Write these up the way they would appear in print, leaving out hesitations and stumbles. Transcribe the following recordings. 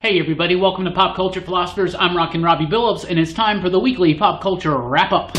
Hey everybody, welcome to Pop Culture Philosophers. I'm Rockin Robbie Billups, and it's time for the weekly pop culture wrap-up.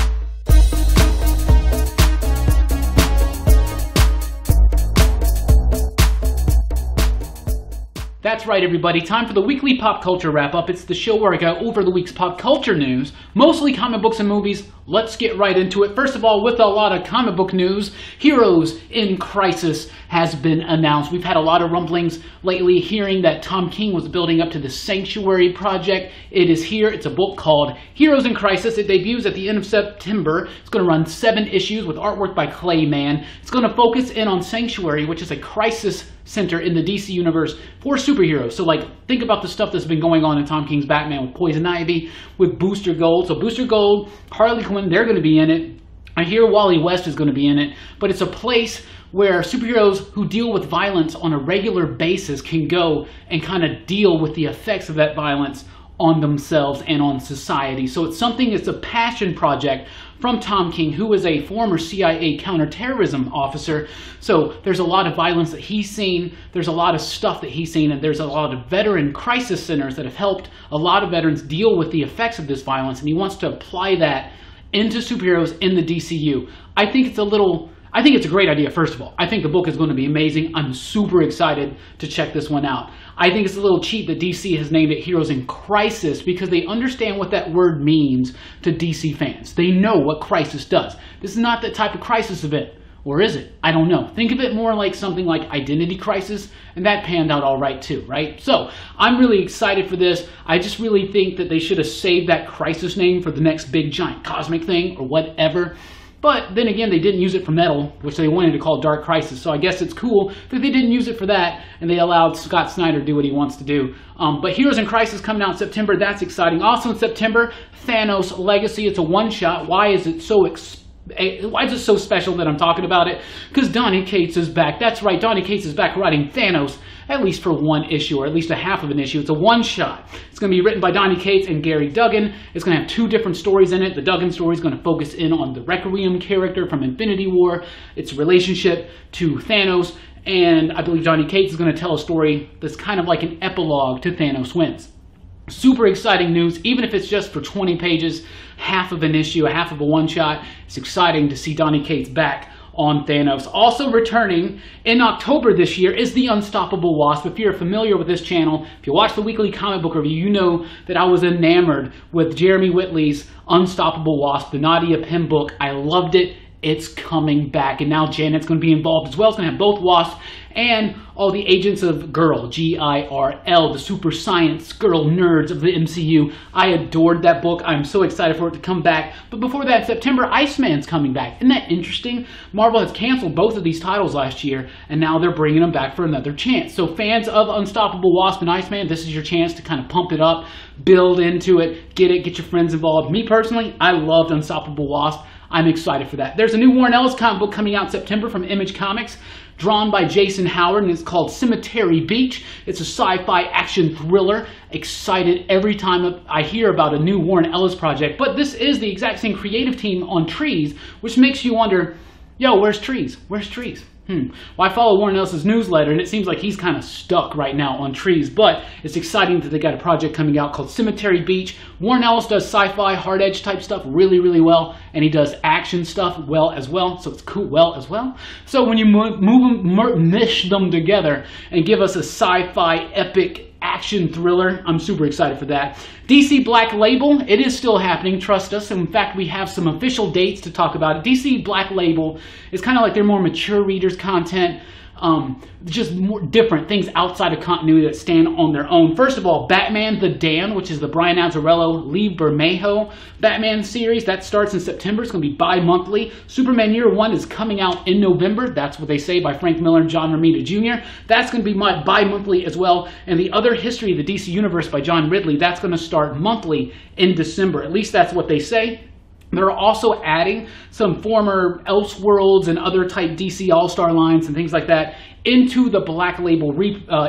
That's right everybody, time for the weekly pop culture wrap-up. It's the show where I go over the week's pop culture news, mostly comic books and movies. Let's get right into it. First of all, with a lot of comic book news, Heroes in Crisis has been announced. We've had a lot of rumblings lately hearing that Tom King was building up to the Sanctuary project. It is here. It's a book called Heroes in Crisis. It debuts at the end of September. It's going to run 7 issues with artwork by Clayman. It's going to focus in on Sanctuary, which is a crisis center in the DC universe for superheroes. So think about the stuff that's been going on in Tom King's Batman with Poison Ivy, with Booster Gold. So Booster Gold, Harley Quinn, they're going to be in it. I hear Wally West is going to be in it, but it's a place where superheroes who deal with violence on a regular basis can go and kind of deal with the effects of that violence on themselves and on society. So it's a passion project from Tom King, who is a former CIA counterterrorism officer. So there's a lot of violence that he's seen, there's a lot of stuff that he's seen, and there's a lot of veteran crisis centers that have helped a lot of veterans deal with the effects of this violence, and he wants to apply that into superheroes in the DCU. I think it's a great idea, first of all. I think the book is going to be amazing. I'm super excited to check this one out. I think it's a little cheap that DC has named it Heroes in Crisis because they understand what that word means to DC fans. They know what crisis does. This is not that type of crisis event. Or is it? I don't know. Think of it more like something like Identity Crisis, and that panned out all right too, right? So I'm really excited for this. I just really think that they should have saved that crisis name for the next big giant cosmic thing or whatever. But then again, they didn't use it for Metal, which they wanted to call Dark Crisis. So I guess it's cool that they didn't use it for that, and they allowed Scott Snyder to do what he wants to do. But Heroes in Crisis coming out in September. That's exciting. Also in September, Thanos Legacy. It's a one-shot. Why is it so special that I'm talking about it? Because Donny Cates is back. That's right, Donny Cates is back writing Thanos, at least for one issue, or at least a half of an issue. It's a one-shot. It's going to be written by Donny Cates and Gary Duggan. It's going to have 2 different stories in it. The Duggan story is going to focus in on the Requiem character from Infinity War, its relationship to Thanos, and I believe Donny Cates is going to tell a story that's kind of like an epilogue to Thanos Wins. Super exciting news, even if it's just for 20 pages, half of an issue, a half of a one-shot. It's exciting to see Donny Cates back on Thanos. Also returning in October this year is the Unstoppable Wasp. If you're familiar with this channel, if you watch the weekly comic book review, you know that I was enamored with Jeremy Whitley's Unstoppable Wasp, the Nadia Pym book. I loved it. It's coming back, and now Janet's going to be involved as well. It's going to have both Wasp and all the agents of GIRL, G-I-R-L, the super science girl nerds of the MCU. I adored that book. I'm so excited for it to come back. But before that, in September, Iceman's coming back. Isn't that interesting? Marvel has canceled both of these titles last year, and now they're bringing them back for another chance. So fans of Unstoppable Wasp and Iceman, this is your chance to kind of pump it up, build into it, get your friends involved. Me personally, I loved Unstoppable Wasp. I'm excited for that. There's a new Warren Ellis comic book coming out in September from Image Comics, drawn by Jason Howard, and it's called Cemetery Beach. It's a sci-fi action thriller. Excited every time I hear about a new Warren Ellis project. But this is the exact same creative team on Trees, which makes you wonder, yo, where's Trees? Where's Trees? Well, I follow Warren Ellis' newsletter, and it seems like he's kind of stuck right now on Trees, but it's exciting that they got a project coming out called Cemetery Beach. Warren Ellis does sci-fi, hard edge type stuff really, really well, and he does action stuff well as well, so it's cool as well. So when you mesh them together and give us a sci-fi epic action thriller, I'm super excited for that. DC Black Label, it is still happening, trust us. In fact, we have some official dates to talk about it. DC Black Label is kind of like their more mature readers content, just more different things outside of continuity that stand on their own. First of all, Batman the Dan, which is the Brian Azzarello, Lee Bermejo Batman series. That starts in September. It's going to be bi-monthly. Superman Year One is coming out in November. That's what they say, by Frank Miller and John Romita Jr. That's going to be bi-monthly as well. And the Other History of the DC Universe by John Ridley, that's going to start monthly in December. At least that's what they say. They're also adding some former Elseworlds and other type DC All-Star lines and things like that into the Black Label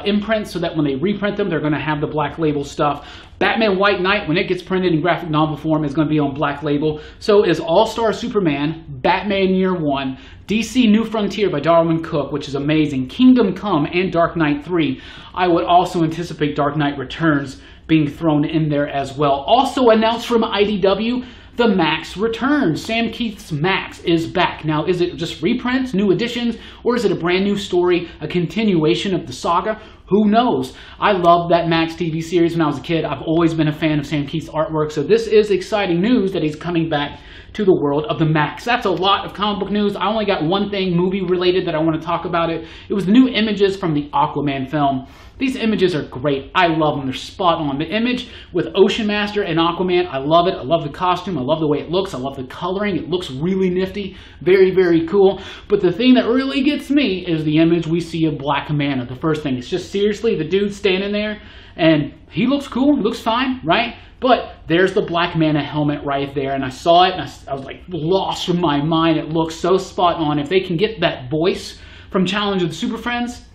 imprint, so that when they reprint them, they're going to have the Black Label stuff. Batman White Knight, when it gets printed in graphic novel form, is going to be on Black Label. So is All-Star Superman, Batman Year One, DC New Frontier by Darwin Cook, which is amazing, Kingdom Come, and Dark Knight 3. I would also anticipate Dark Knight Returns being thrown in there as well. Also announced from IDW, the Max returns. Sam Keith's Max is back. Now, is it just reprints, new editions, or is it a brand new story, a continuation of the saga? Who knows? I loved that Max TV series when I was a kid. I've always been a fan of Sam Keith's artwork, so this is exciting news that he's coming back to the world of the Max. That's a lot of comic book news. I only got one thing movie related that I want to talk about. It was the new images from the Aquaman film. These images are great. I love them. They're spot on. The image with Ocean Master and Aquaman, I love it. I love the costume. I love the way it looks. I love the coloring. It looks really nifty. Very, very cool. But the thing that really gets me is the image we see of Black Manta. The first thing. It's just seriously the dude standing there, and he looks cool. He looks fine, right? But there's the Black Manta helmet right there, and I saw it, and I was like lost from my mind. It looks so spot on. If they can get that voice from Challenge of the Super Friends,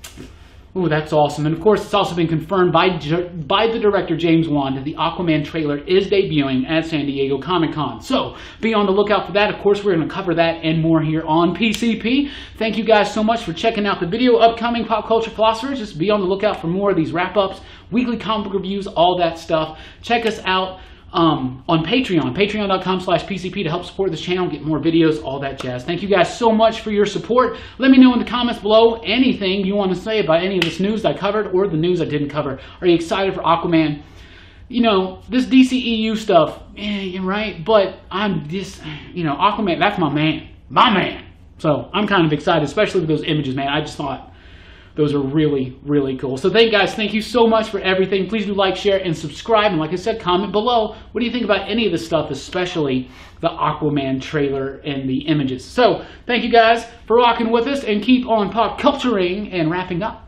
ooh, that's awesome. And of course, it's also been confirmed by the director James Wan that the Aquaman trailer is debuting at San Diego Comic-Con. So be on the lookout for that. Of course, we're going to cover that and more here on PCP. Thank you guys so much for checking out the video. Upcoming Pop Culture Philosophers, just be on the lookout for more of these wrap-ups, weekly comic book reviews, all that stuff. Check us out on Patreon, patreon.com/PCP to help support this channel, get more videos, all that jazz. Thank you guys so much for your support. Let me know in the comments below anything you want to say about any of this news I covered or the news I didn't cover. Are you excited for Aquaman? You know, this DCEU stuff, you're right, but I'm just, Aquaman, that's my man. So I'm kind of excited, especially with those images, man. I just thought those are really, really cool. So thank you so much for everything. Please do like, share, and subscribe. And like I said, comment below. What do you think about any of this stuff, especially the Aquaman trailer and the images? So thank you guys for rocking with us, and keep on pop culturing and wrapping up.